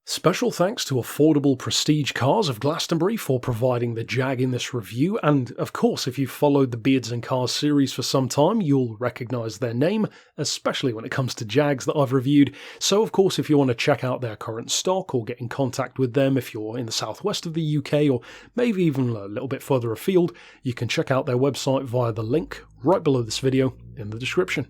Special thanks to Affordable Prestige Cars of Glastonbury for providing the Jag in this review, and of course if you've followed the Beards and Cars series for some time you'll recognise their name, especially when it comes to Jags that I've reviewed. So of course if you want to check out their current stock or get in contact with them if you're in the southwest of the UK or maybe even a little bit further afield, you can check out their website via the link right below this video in the description.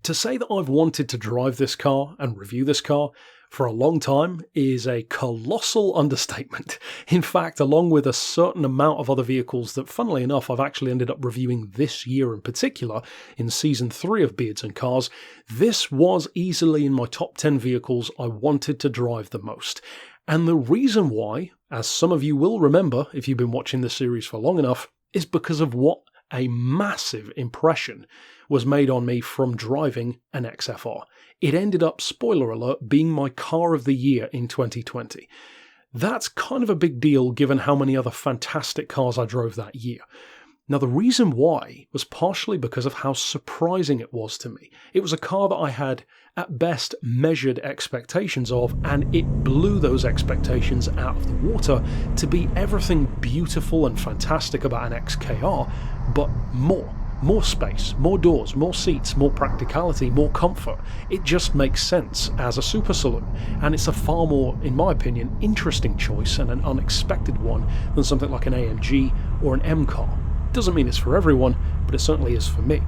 To say that I've wanted to drive this car and review this car for a long time is a colossal understatement. In fact, along with a certain amount of other vehicles that, funnily enough, I've actually ended up reviewing this year in particular, in Season 3 of Beards and Cars, this was easily in my top 10 vehicles I wanted to drive the most. And the reason why, as some of you will remember if you've been watching this series for long enough, is because of what a massive impression was made on me from driving an XFR. It ended up, spoiler alert, being my car of the year in 2020. That's kind of a big deal given how many other fantastic cars I drove that year. Now the reason why was partially because of how surprising it was to me. It was a car that I had at best measured expectations of, and it blew those expectations out of the water to be everything beautiful and fantastic about an XKR, but more. More space, more doors, more seats, more practicality, more comfort. It just makes sense as a super saloon, and it's a far more, in my opinion, interesting choice and an unexpected one than something like an AMG or an M car. Doesn't mean it's for everyone, but it certainly is for me.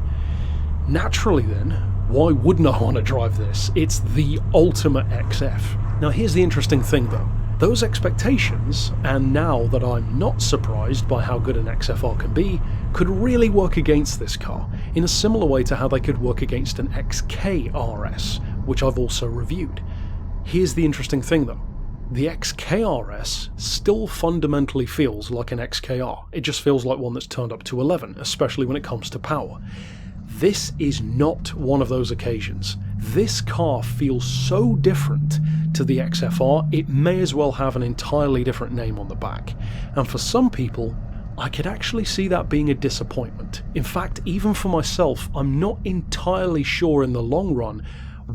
Naturally then, why wouldn't I want to drive this? It's the ultimate XF. Now here's the interesting thing though. Those expectations, and now that I'm not surprised by how good an XFR can be, could really work against this car, in a similar way to how they could work against an XKRS, which I've also reviewed. Here's the interesting thing though. The XKRS still fundamentally feels like an XKR. It just feels like one that's turned up to 11, especially when it comes to power. This is not one of those occasions. This car feels so different to the XFR, it may as well have an entirely different name on the back. And for some people, I could actually see that being a disappointment. In fact, even for myself, I'm not entirely sure in the long run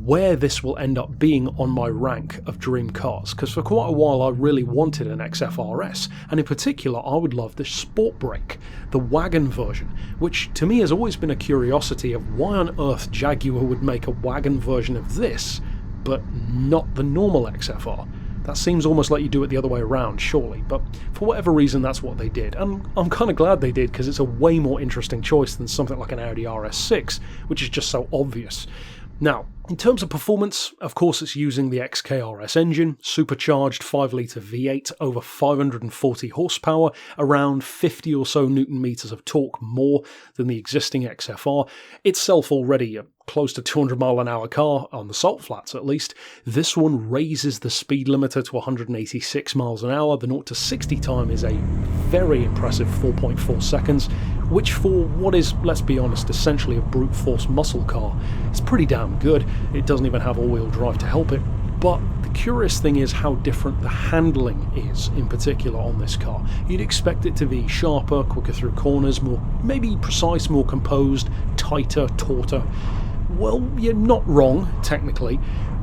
where this will end up being on my rank of dream cars, because for quite a while I really wanted an XFRS, and in particular I would love the Sport Brake, the wagon version, which to me has always been a curiosity of why on earth Jaguar would make a wagon version of this, but not the normal XFR. That seems almost like you do it the other way around, surely, but for whatever reason that's what they did, and I'm kind of glad they did because it's a way more interesting choice than something like an Audi RS6, which is just so obvious. Now, in terms of performance, of course it's using the XKRS engine, supercharged 5-litre V8, over 540 horsepower, around 50 or so Newton meters of torque more than the existing XFR, itself already a close to 200 mile an hour car, on the salt flats at least. This one raises the speed limiter to 186 miles an hour, the 0 to 60 time is a very impressive 4.4 seconds, which for what is, let's be honest, essentially a brute force muscle car, is pretty damn good. It doesn't even have all-wheel drive to help it. But the curious thing is how different the handling is, in particular on this car. You'd expect it to be sharper, quicker through corners, more maybe precise, more composed, tighter, tauter. Well, you're not wrong, technically,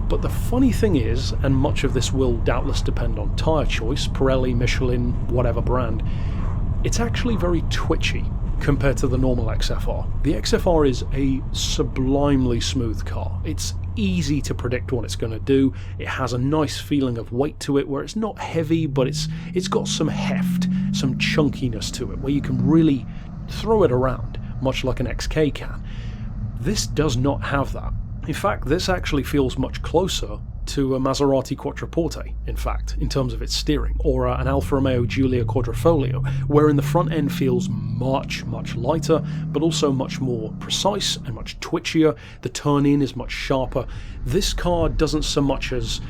but the funny thing is, and much of this will doubtless depend on tyre choice, Pirelli, Michelin, whatever brand, it's actually very twitchy compared to the normal XFR. The XFR is a sublimely smooth car. It's easy to predict what it's going to do. It has a nice feeling of weight to it where it's not heavy, but it's got some heft, some chunkiness to it where you can really throw it around, much like an XK can. This does not have that. In fact, this actually feels much closer to a Maserati Quattroporte, in fact, in terms of its steering, or an Alfa Romeo Giulia Quadrifoglio, wherein the front end feels much, much lighter, but also much more precise and much twitchier. The turn-in is much sharper. This car doesn't so much as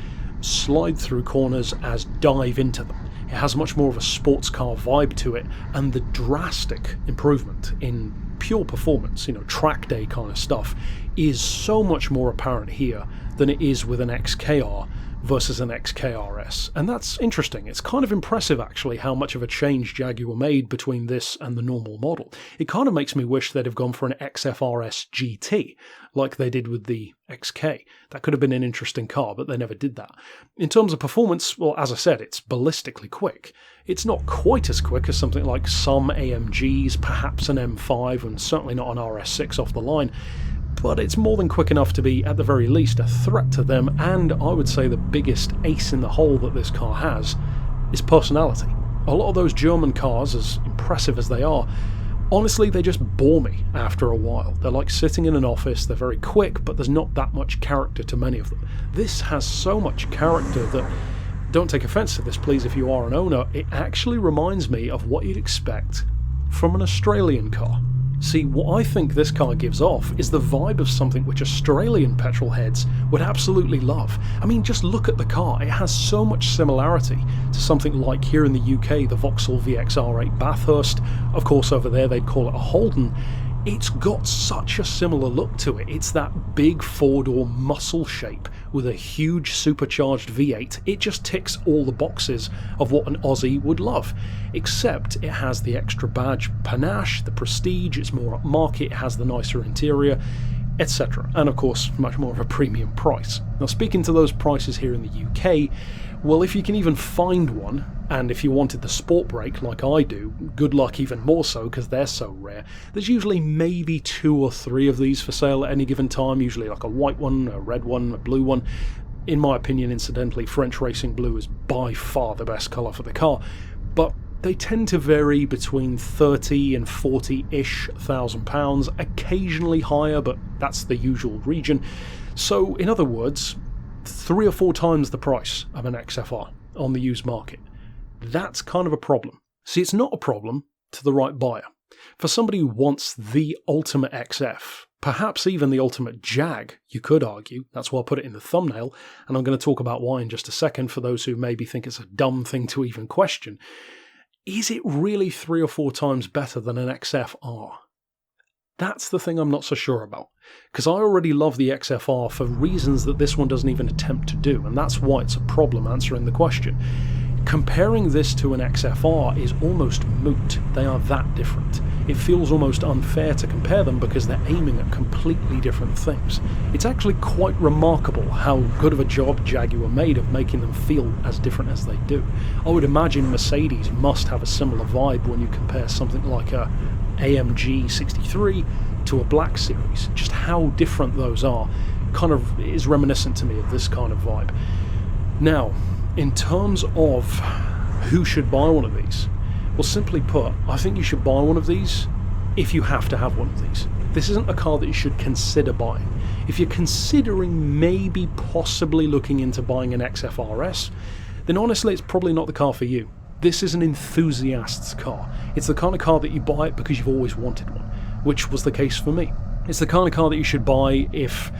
slide through corners as dive into them. It has much more of a sports car vibe to it, and the drastic improvement in pure performance, track day kind of stuff, is so much more apparent here than it is with an XKR versus an XKRS. And that's interesting. It's kind of impressive, actually, how much of a change Jaguar made between this and the normal model. It kind of makes me wish they'd have gone for an XFR-S GT, like they did with the XK. That could have been an interesting car, but they never did that. In terms of performance, well, as I said, it's ballistically quick. It's not quite as quick as something like some AMGs, perhaps an M5, and certainly not an RS6 off the line, but it's more than quick enough to be, at the very least, a threat to them, and I would say the biggest ace in the hole that this car has is personality. A lot of those German cars, as impressive as they are, honestly, they just bore me after a while. They're like sitting in an office, they're very quick, but there's not that much character to many of them. This has so much character that, don't take offence to this please if you are an owner, it actually reminds me of what you'd expect from an Australian car. See, what I think this car gives off is the vibe of something which Australian petrol heads would absolutely love. I mean, just look at the car. It has so much similarity to something like here in the UK, the Vauxhall VXR8 Bathurst. Of course, over there they'd call it a Holden. It's got such a similar look to it. It's that big four-door muscle shape with a huge supercharged V8. It just ticks all the boxes of what an Aussie would love, except it has the extra badge panache, the prestige, it's more upmarket, it has the nicer interior, etc. And of course, much more of a premium price. Now, speaking to those prices here in the UK, well, if you can even find one, and if you wanted the sport brake like I do, good luck even more so because they're so rare. There's usually maybe 2 or 3 of these for sale at any given time, usually like a white one, a red one, a blue one. In my opinion, incidentally, French Racing Blue is by far the best colour for the car, but they tend to vary between 30 and 40-ish thousand pounds, occasionally higher, but that's the usual region. So, in other words, 3 or 4 times the price of an XFR on the used market. That's kind of a problem. See, it's not a problem to the right buyer. For somebody who wants the ultimate XF, perhaps even the ultimate Jag, you could argue, that's why I put it in the thumbnail, and I'm going to talk about why in just a second for those who maybe think it's a dumb thing to even question. Is it really 3 or 4 times better than an XFR? That's the thing I'm not so sure about, because I already love the XFR for reasons that this one doesn't even attempt to do, and that's why it's a problem answering the question. Comparing this to an XFR is almost moot. They are that different. It feels almost unfair to compare them because they're aiming at completely different things. It's actually quite remarkable how good of a job Jaguar made of making them feel as different as they do. I would imagine Mercedes must have a similar vibe when you compare something like a AMG 63 to a Black Series. Just how different those are kind of is reminiscent to me of this kind of vibe. Now, in terms of who should buy one of these, well, simply put, I think you should buy one of these if you have to have one of these. This isn't a car that you should consider buying. If you're considering maybe possibly looking into buying an XFRS, then honestly it's probably not the car for you. This is an enthusiast's car. It's the kind of car that you buy it because you've always wanted one, which was the case for me. It's the kind of car that you should buy if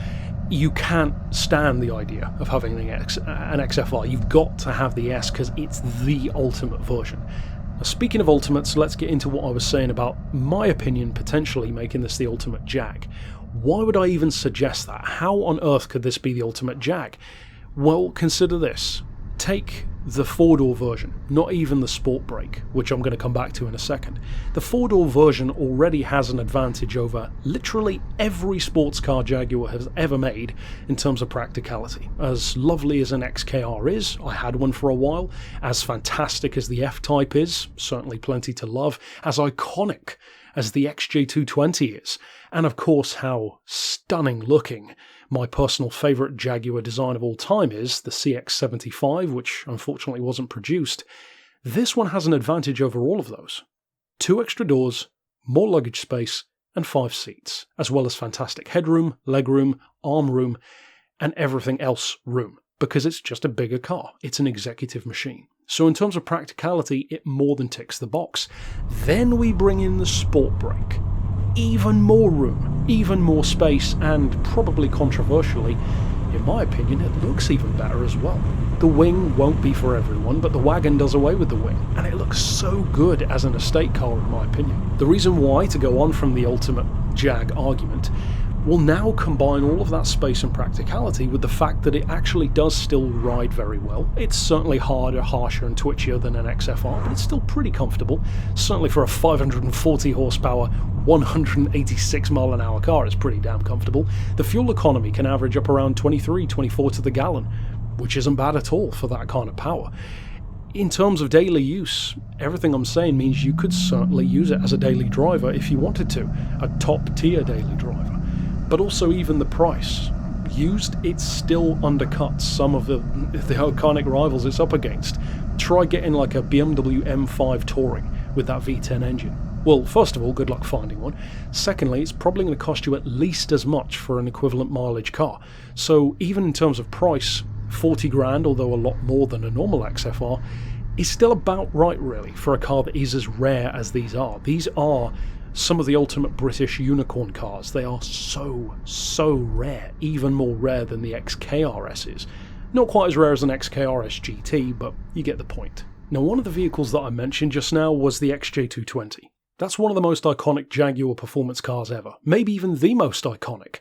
you can't stand the idea of having an XFR. You've got to have the S because it's the ultimate version. Now, speaking of ultimates, let's get into what I was saying about my opinion potentially making this the ultimate Jag. Why would I even suggest that? How on earth could this be the ultimate Jag? Well, consider this. Take the 4-door version, not even the sport brake, which I'm going to come back to in a second. The 4-door version already has an advantage over literally every sports car Jaguar has ever made in terms of practicality. As lovely as an XKR is, I had one for a while, as fantastic as the F-Type is, certainly plenty to love, as iconic as the XJ220 is, and of course how stunning looking my personal favourite Jaguar design of all time is, the CX-75, which unfortunately wasn't produced. This one has an advantage over all of those. 2 extra doors, more luggage space, and 5 seats, as well as fantastic headroom, legroom, arm room, and everything else room, because it's just a bigger car. It's an executive machine. So in terms of practicality, it more than ticks the box. Then we bring in the sport brake. Even more room, even more space, and probably controversially, in my opinion, it looks even better as well. The wing won't be for everyone, but the wagon does away with the wing, and it looks so good as an estate car in my opinion. The reason why, to go on from the ultimate Jag argument, will now combine all of that space and practicality with the fact that it actually does still ride very well. It's certainly harder, harsher and twitchier than an XFR, but it's still pretty comfortable. Certainly for a 540 horsepower, 186 mile an hour car, it's pretty damn comfortable. The fuel economy can average up around 23-24 to the gallon, which isn't bad at all for that kind of power. In terms of daily use, everything I'm saying means you could certainly use it as a daily driver if you wanted to, a top tier daily driver. But also even the price. Used, it still undercuts some of the iconic rivals it's up against. Try getting like a BMW M5 Touring with that V10 engine. Well, first of all, good luck finding one. Secondly, it's probably going to cost you at least as much for an equivalent mileage car. So even in terms of price, 40 grand, although a lot more than a normal XFR, is still about right really for a car that is as rare as these are. These are some of the ultimate British unicorn cars. They are so rare, even more rare than the XKRS is. Not quite as rare as an XKRS GT, but you get the point. Now, one of the vehicles that I mentioned just now was the XJ220. That's one of the most iconic Jaguar performance cars ever, maybe even the most iconic.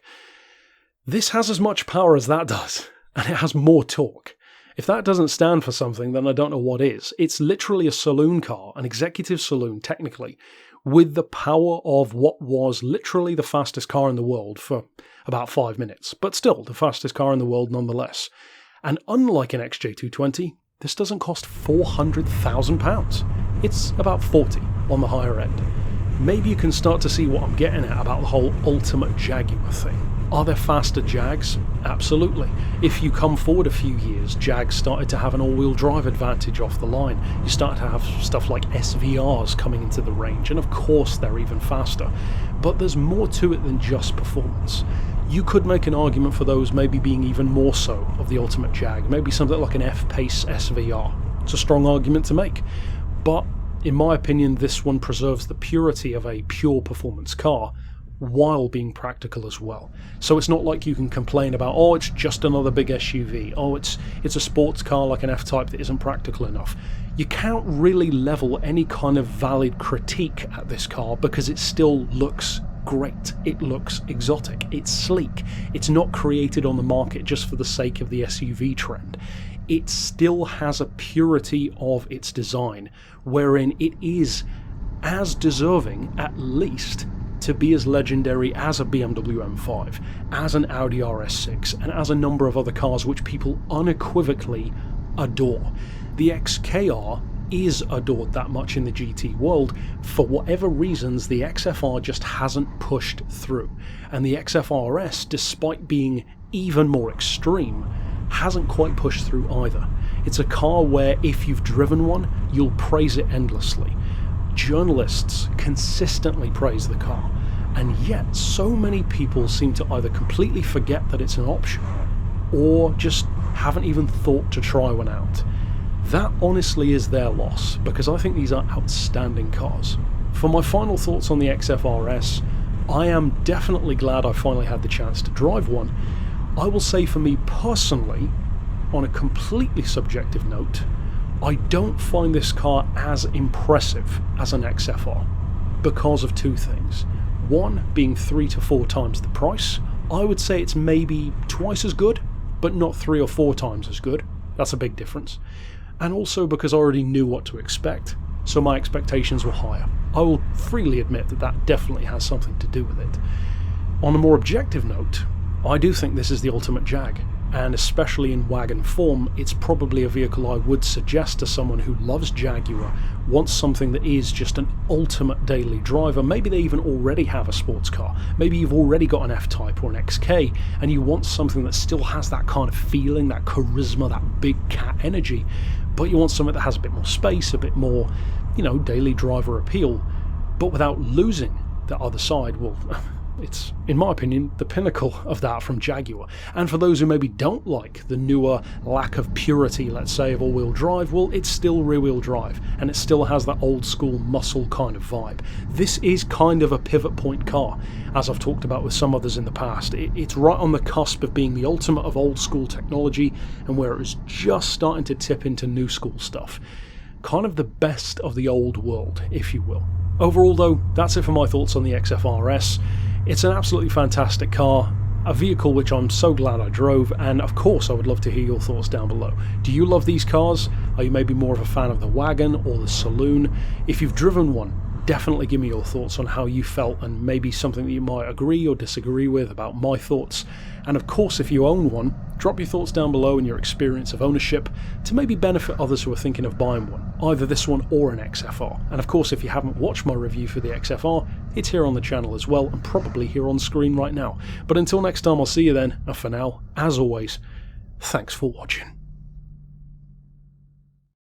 This has as much power as that does, and it has more torque. If that doesn't stand for something, then I don't know what is. It's literally a saloon car, an executive saloon technically, with the power of what was literally the fastest car in the world for about 5 minutes, but still the fastest car in the world nonetheless. And unlike an XJ220, this doesn't cost £400,000. It's about 40 on the higher end. Maybe you can start to see what I'm getting at about the whole ultimate Jaguar thing. Are there faster Jags? Absolutely. If you come forward a few years, Jags started to have an all-wheel drive advantage off the line. You start to have stuff like SVRs coming into the range, and of course they're even faster. But there's more to it than just performance. You could make an argument for those maybe being even more so of the ultimate Jag, maybe something like an F-Pace SVR. It's a strong argument to make. But in my opinion, this one preserves the purity of a pure performance car, while being practical as well. So it's not like you can complain about, oh, it's just another big SUV, oh, it's a sports car like an F-Type that isn't practical enough. You can't really level any kind of valid critique at this car because it still looks great. It looks exotic. It's sleek. It's not created on the market just for the sake of the SUV trend. It still has a purity of its design, wherein it is as deserving, at least, to be as legendary as a BMW M5, as an Audi RS6, and as a number of other cars which people unequivocally adore. The XKR is adored that much in the GT world. For whatever reasons, the XFR just hasn't pushed through, and the XFR-S, despite being even more extreme, hasn't quite pushed through either. It's a car where if you've driven one, you'll praise it endlessly. Journalists consistently praise the car, and yet so many people seem to either completely forget that it's an option or just haven't even thought to try one out. That honestly is their loss, because I think these are outstanding cars. For my final thoughts on the XFR-S, I am definitely glad I finally had the chance to drive one. I will say for me personally, on a completely subjective note, I don't find this car as impressive as an XFR because of two things. One being 3 to 4 times the price. I would say it's maybe twice as good, but not 3 or 4 times as good. That's a big difference. And also because I already knew what to expect, so my expectations were higher. I will freely admit that that definitely has something to do with it. On a more objective note, I do think this is the ultimate Jag. And especially in wagon form, it's probably a vehicle I would suggest to someone who loves Jaguar, wants something that is just an ultimate daily driver. Maybe they even already have a sports car. Maybe you've already got an F-Type or an XK, and you want something that still has that kind of feeling, that charisma, that big cat energy, but you want something that has a bit more space, a bit more, daily driver appeal, but without losing the other side. Well, it's, in my opinion, the pinnacle of that from Jaguar. And for those who maybe don't like the newer lack of purity, let's say, of all-wheel drive, well, it's still rear-wheel drive, and it still has that old-school muscle kind of vibe. This is kind of a pivot point car, as I've talked about with some others in the past. It's right on the cusp of being the ultimate of old-school technology, and where it was just starting to tip into new-school stuff. Kind of the best of the old world, if you will. Overall though, that's it for my thoughts on the XFR-S. It's an absolutely fantastic car, a vehicle which I'm so glad I drove, and of course I would love to hear your thoughts down below. Do you love these cars? Are you maybe more of a fan of the wagon or the saloon? If you've driven one, definitely give me your thoughts on how you felt, and maybe something that you might agree or disagree with about my thoughts. And of course, if you own one, drop your thoughts down below and your experience of ownership to maybe benefit others who are thinking of buying one, either this one or an XFR. And of course, if you haven't watched my review for the XFR, it's here on the channel as well, and probably here on screen right now. But until next time, I'll see you then, and for now, as always, thanks for watching.